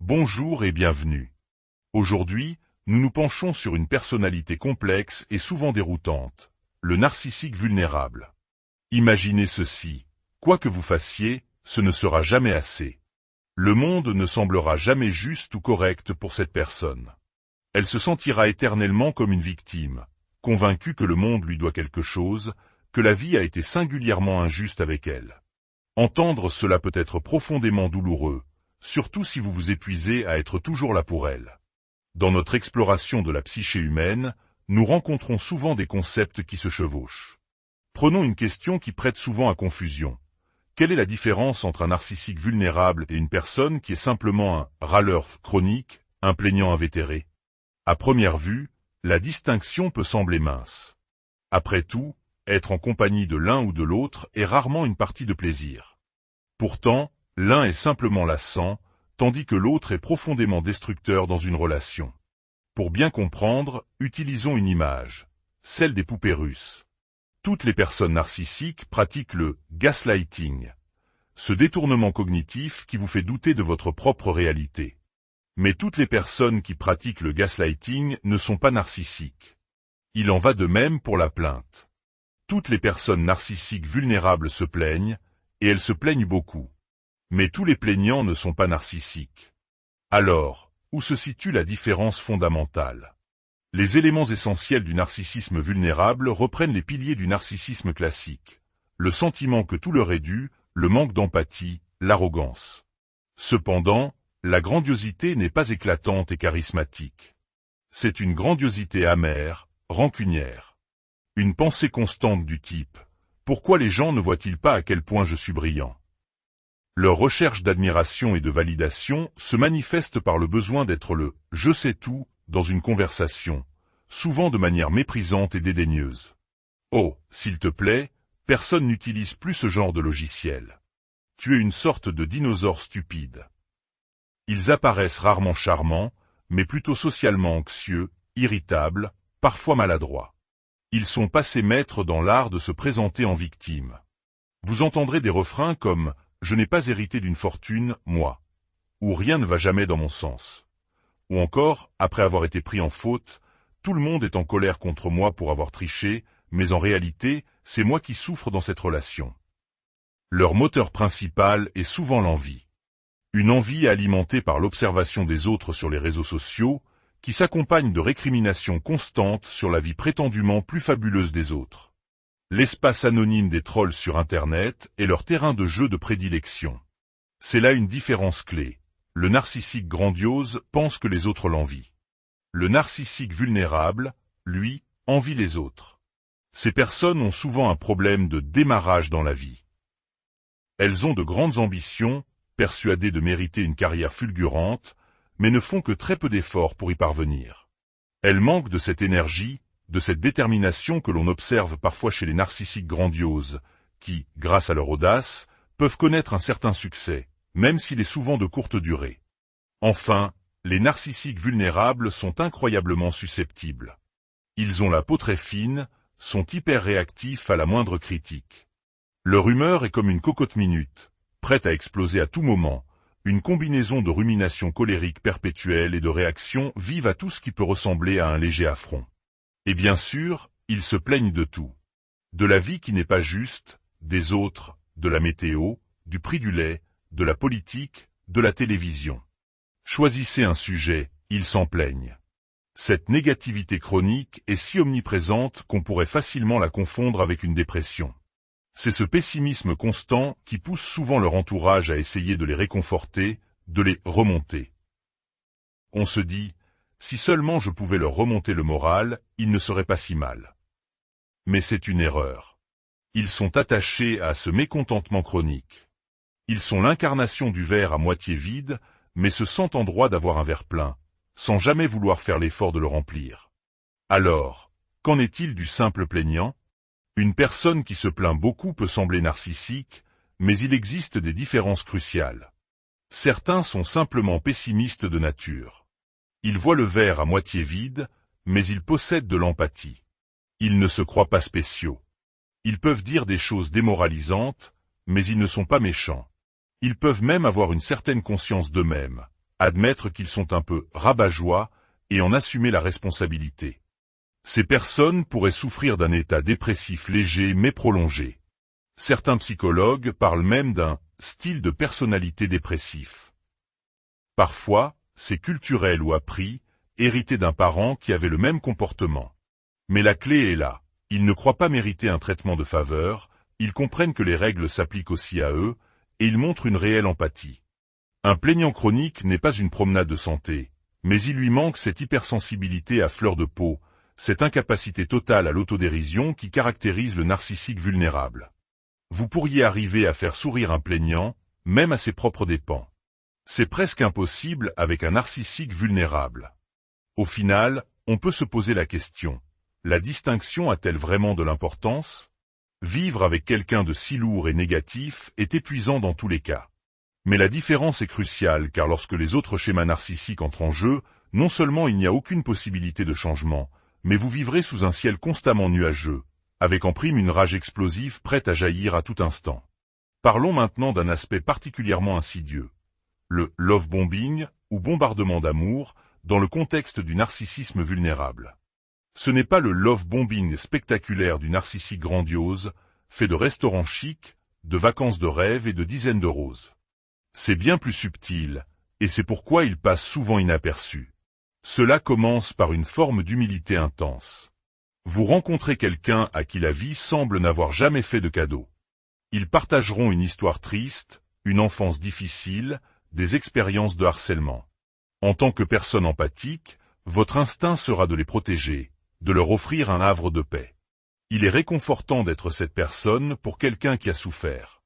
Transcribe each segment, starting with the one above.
Bonjour et bienvenue. Aujourd'hui, nous nous penchons sur une personnalité complexe et souvent déroutante, le narcissique vulnérable. Imaginez ceci, quoi que vous fassiez, ce ne sera jamais assez. Le monde ne semblera jamais juste ou correct pour cette personne. Elle se sentira éternellement comme une victime, convaincue que le monde lui doit quelque chose, que la vie a été singulièrement injuste avec elle. Entendre cela peut être profondément douloureux, surtout si vous vous épuisez à être toujours là pour elle. Dans notre exploration de la psyché humaine, nous rencontrons souvent des concepts qui se chevauchent. Prenons une question qui prête souvent à confusion. Quelle est la différence entre un narcissique vulnérable et une personne qui est simplement un râleur chronique, un plaignant invétéré? À première vue, la distinction peut sembler mince. Après tout, être en compagnie de l'un ou de l'autre est rarement une partie de plaisir. Pourtant, l'un est simplement lassant, tandis que l'autre est profondément destructeur dans une relation. Pour bien comprendre, utilisons une image, celle des poupées russes. Toutes les personnes narcissiques pratiquent le gaslighting, ce détournement cognitif qui vous fait douter de votre propre réalité. Mais toutes les personnes qui pratiquent le gaslighting ne sont pas narcissiques. Il en va de même pour la plainte. Toutes les personnes narcissiques vulnérables se plaignent, et elles se plaignent beaucoup. Mais tous les plaignants ne sont pas narcissiques. Alors, où se situe la différence fondamentale? Les éléments essentiels du narcissisme vulnérable reprennent les piliers du narcissisme classique. Le sentiment que tout leur est dû, le manque d'empathie, l'arrogance. Cependant, la grandiosité n'est pas éclatante et charismatique. C'est une grandiosité amère, rancunière. Une pensée constante du type « Pourquoi les gens ne voient-ils pas à quel point je suis brillant ?» Leur recherche d'admiration et de validation se manifeste par le besoin d'être le « je sais tout » dans une conversation, souvent de manière méprisante et dédaigneuse. Oh, s'il te plaît, personne n'utilise plus ce genre de logiciel. Tu es une sorte de dinosaure stupide. Ils apparaissent rarement charmants, mais plutôt socialement anxieux, irritables, parfois maladroits. Ils sont passés maîtres dans l'art de se présenter en victime. Vous entendrez des refrains comme « Je n'ai pas hérité d'une fortune, moi » ou « Rien ne va jamais dans mon sens » ou encore, après avoir été pris en faute, « Tout le monde est en colère contre moi pour avoir triché, mais en réalité, c'est moi qui souffre dans cette relation ». Leur moteur principal est souvent l'envie. Une envie alimentée par l'observation des autres sur les réseaux sociaux, qui s'accompagne de récriminations constantes sur la vie prétendument plus fabuleuse des autres. L'espace anonyme des trolls sur Internet est leur terrain de jeu de prédilection. C'est là une différence clé. Le narcissique grandiose pense que les autres l'envient. Le narcissique vulnérable, lui, envie les autres. Ces personnes ont souvent un problème de démarrage dans la vie. Elles ont de grandes ambitions, persuadées de mériter une carrière fulgurante, mais ne font que très peu d'efforts pour y parvenir. Elles manquent de cette énergie, de cette détermination que l'on observe parfois chez les narcissiques grandioses, qui, grâce à leur audace, peuvent connaître un certain succès, même s'il est souvent de courte durée. Enfin, les narcissiques vulnérables sont incroyablement susceptibles. Ils ont la peau très fine, sont hyper réactifs à la moindre critique. Leur humeur est comme une cocotte minute, prête à exploser à tout moment, une combinaison de ruminations colériques perpétuelles et de réactions vives à tout ce qui peut ressembler à un léger affront. Et bien sûr, ils se plaignent de tout. De la vie qui n'est pas juste, des autres, de la météo, du prix du lait, de la politique, de la télévision. Choisissez un sujet, ils s'en plaignent. Cette négativité chronique est si omniprésente qu'on pourrait facilement la confondre avec une dépression. C'est ce pessimisme constant qui pousse souvent leur entourage à essayer de les réconforter, de les remonter. On se dit, si seulement je pouvais leur remonter le moral, ils ne seraient pas si mal. Mais c'est une erreur. Ils sont attachés à ce mécontentement chronique. Ils sont l'incarnation du verre à moitié vide, mais se sentent en droit d'avoir un verre plein, sans jamais vouloir faire l'effort de le remplir. Alors, qu'en est-il du simple plaignant? Une personne qui se plaint beaucoup peut sembler narcissique, mais il existe des différences cruciales. Certains sont simplement pessimistes de nature. Ils voient le verre à moitié vide, mais ils possèdent de l'empathie. Ils ne se croient pas spéciaux. Ils peuvent dire des choses démoralisantes, mais ils ne sont pas méchants. Ils peuvent même avoir une certaine conscience d'eux-mêmes, admettre qu'ils sont un peu rabat-joie et en assumer la responsabilité. Ces personnes pourraient souffrir d'un état dépressif léger mais prolongé. Certains psychologues parlent même d'un style de personnalité dépressif. Parfois, c'est culturel ou appris, hérité d'un parent qui avait le même comportement. Mais la clé est là. Ils ne croient pas mériter un traitement de faveur, ils comprennent que les règles s'appliquent aussi à eux, et ils montrent une réelle empathie. Un plaignant chronique n'est pas une promenade de santé, mais il lui manque cette hypersensibilité à fleur de peau, cette incapacité totale à l'autodérision qui caractérise le narcissique vulnérable. Vous pourriez arriver à faire sourire un plaignant, même à ses propres dépens. C'est presque impossible avec un narcissique vulnérable. Au final, on peut se poser la question, la distinction a-t-elle vraiment de l'importance? Vivre avec quelqu'un de si lourd et négatif est épuisant dans tous les cas. Mais la différence est cruciale car lorsque les autres schémas narcissiques entrent en jeu, non seulement il n'y a aucune possibilité de changement, mais vous vivrez sous un ciel constamment nuageux, avec en prime une rage explosive prête à jaillir à tout instant. Parlons maintenant d'un aspect particulièrement insidieux. Le love bombing, ou bombardement d'amour, dans le contexte du narcissisme vulnérable. Ce n'est pas le love bombing spectaculaire du narcissique grandiose, fait de restaurants chics, de vacances de rêve et de dizaines de roses. C'est bien plus subtil, et c'est pourquoi il passe souvent inaperçu. Cela commence par une forme d'humilité intense. Vous rencontrez quelqu'un à qui la vie semble n'avoir jamais fait de cadeau. Ils partageront une histoire triste, une enfance difficile, des expériences de harcèlement. En tant que personne empathique, votre instinct sera de les protéger, de leur offrir un havre de paix. Il est réconfortant d'être cette personne pour quelqu'un qui a souffert.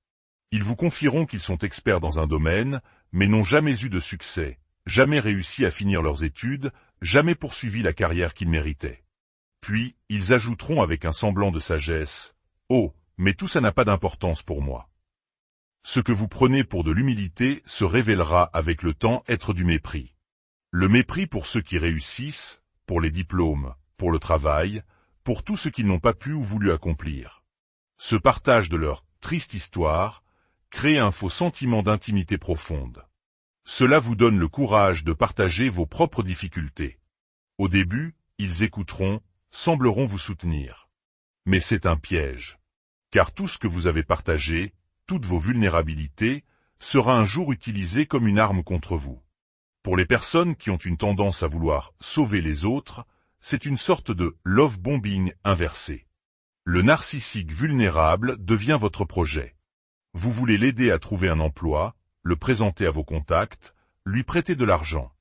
Ils vous confieront qu'ils sont experts dans un domaine, mais n'ont jamais eu de succès, jamais réussi à finir leurs études, jamais poursuivi la carrière qu'ils méritaient. Puis, ils ajouteront avec un semblant de sagesse, « Oh, mais tout ça n'a pas d'importance pour moi. » Ce que vous prenez pour de l'humilité se révélera avec le temps être du mépris. Le mépris pour ceux qui réussissent, pour les diplômes, pour le travail, pour tout ce qu'ils n'ont pas pu ou voulu accomplir. Ce partage de leur triste histoire crée un faux sentiment d'intimité profonde. Cela vous donne le courage de partager vos propres difficultés. Au début, ils écouteront, sembleront vous soutenir. Mais c'est un piège. Car tout ce que vous avez partagé, toutes vos vulnérabilités, sera un jour utilisé comme une arme contre vous. Pour les personnes qui ont une tendance à vouloir sauver les autres, c'est une sorte de love bombing inversé. Le narcissique vulnérable devient votre projet. Vous voulez l'aider à trouver un emploi, le présenter à vos contacts, lui prêter de l'argent.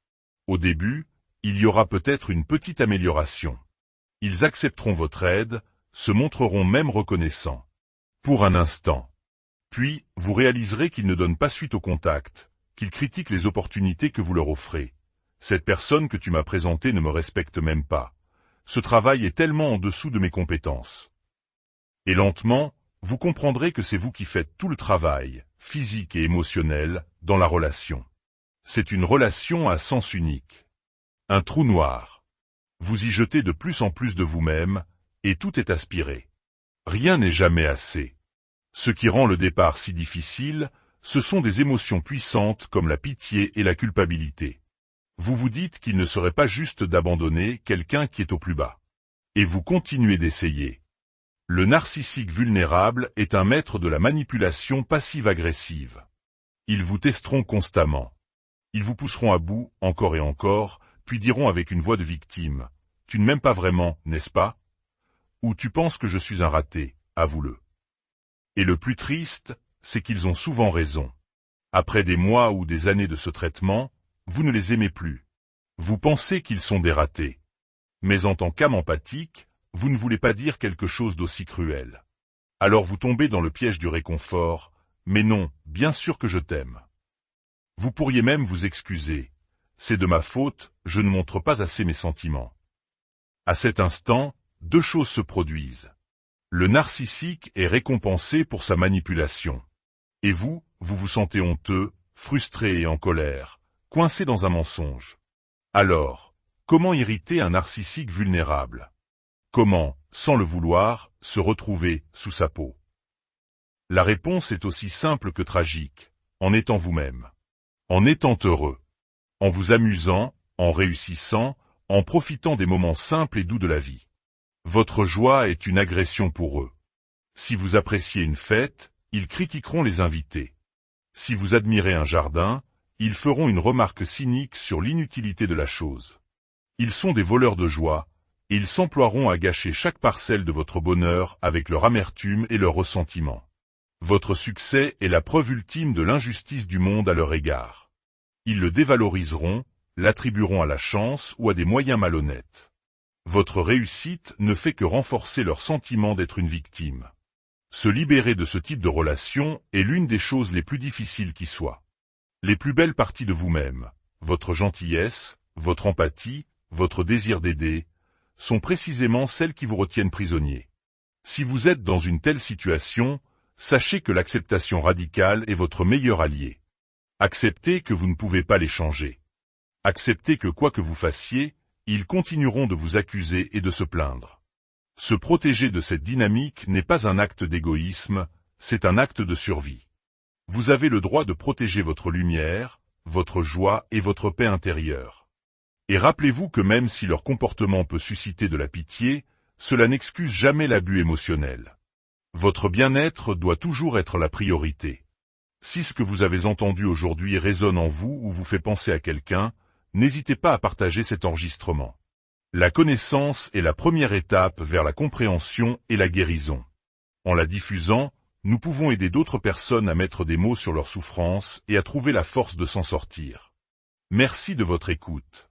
Au début, il y aura peut-être une petite amélioration. Ils accepteront votre aide, se montreront même reconnaissants. Pour un instant. Puis, vous réaliserez qu'ils ne donnent pas suite au contact, qu'ils critiquent les opportunités que vous leur offrez. Cette personne que tu m'as présentée ne me respecte même pas. Ce travail est tellement en dessous de mes compétences. Et lentement, vous comprendrez que c'est vous qui faites tout le travail, physique et émotionnel, dans la relation. C'est une relation à sens unique. Un trou noir. Vous y jetez de plus en plus de vous-même, et tout est aspiré. Rien n'est jamais assez. Ce qui rend le départ si difficile, ce sont des émotions puissantes comme la pitié et la culpabilité. Vous vous dites qu'il ne serait pas juste d'abandonner quelqu'un qui est au plus bas. Et vous continuez d'essayer. Le narcissique vulnérable est un maître de la manipulation passive-agressive. Ils vous testeront constamment. Ils vous pousseront à bout, encore et encore, puis diront avec une voix de victime, « Tu ne m'aimes pas vraiment, n'est-ce pas ? Ou tu penses que je suis un raté, avoue-le. » Et le plus triste, c'est qu'ils ont souvent raison. Après des mois ou des années de ce traitement, vous ne les aimez plus. Vous pensez qu'ils sont des ratés. Mais en tant qu'âme empathique, vous ne voulez pas dire quelque chose d'aussi cruel. Alors vous tombez dans le piège du réconfort, mais non, bien sûr que je t'aime. Vous pourriez même vous excuser. C'est de ma faute, je ne montre pas assez mes sentiments. À cet instant, deux choses se produisent. Le narcissique est récompensé pour sa manipulation. Et vous, vous vous sentez honteux, frustré et en colère, coincé dans un mensonge. Alors, comment irriter un narcissique vulnérable? Comment, sans le vouloir, se retrouver sous sa peau? La réponse est aussi simple que tragique, en étant vous-même. En étant heureux. en vous amusant, en réussissant, en profitant des moments simples et doux de la vie. Votre joie est une agression pour eux. Si vous appréciez une fête, ils critiqueront les invités. Si vous admirez un jardin, ils feront une remarque cynique sur l'inutilité de la chose. Ils sont des voleurs de joie, et ils s'emploieront à gâcher chaque parcelle de votre bonheur avec leur amertume et leur ressentiment. Votre succès est la preuve ultime de l'injustice du monde à leur égard. Ils le dévaloriseront, l'attribueront à la chance ou à des moyens malhonnêtes. Votre réussite ne fait que renforcer leur sentiment d'être une victime. Se libérer de ce type de relation est l'une des choses les plus difficiles qui soient. Les plus belles parties de vous-même, votre gentillesse, votre empathie, votre désir d'aider, sont précisément celles qui vous retiennent prisonnier. Si vous êtes dans une telle situation, sachez que l'acceptation radicale est votre meilleur allié. Acceptez que vous ne pouvez pas les changer. Acceptez que quoi que vous fassiez, ils continueront de vous accuser et de se plaindre. Se protéger de cette dynamique n'est pas un acte d'égoïsme, c'est un acte de survie. Vous avez le droit de protéger votre lumière, votre joie et votre paix intérieure. Et rappelez-vous que même si leur comportement peut susciter de la pitié, cela n'excuse jamais l'abus émotionnel. Votre bien-être doit toujours être la priorité. Si ce que vous avez entendu aujourd'hui résonne en vous ou vous fait penser à quelqu'un, n'hésitez pas à partager cet enregistrement. La connaissance est la première étape vers la compréhension et la guérison. En la diffusant, nous pouvons aider d'autres personnes à mettre des mots sur leurs souffrances et à trouver la force de s'en sortir. Merci de votre écoute.